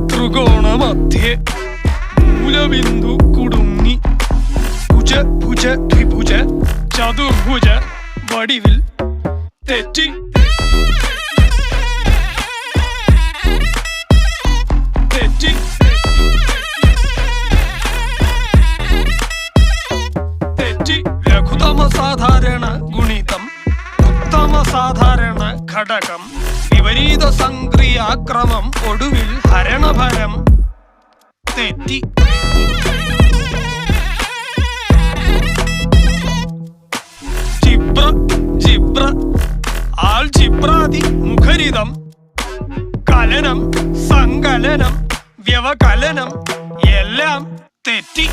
ത്രികോണമധ്യേ മൂലബിന്ദു കുടുങ്ങി ഭുജ ഭുജ ദ്വിഭുജ ചതുർഭുജ വടിവിൽ തെറ്റി തെറ്റി തെറ്റി ലഘുതമ സാധാരണ ഗുണിതം ഉത്തമ സാധാരണ ഘടകം വിപരീത സംക്രിയാക്രമം ഒടുവിൽ ഹരണഫലം തെറ്റി ജിബ്ര ജിബ്ര ആൾജിബ്രാദി മുഖരിതം കലനം സങ്കലനം വ്യവകലനം എല്ലാം തെറ്റി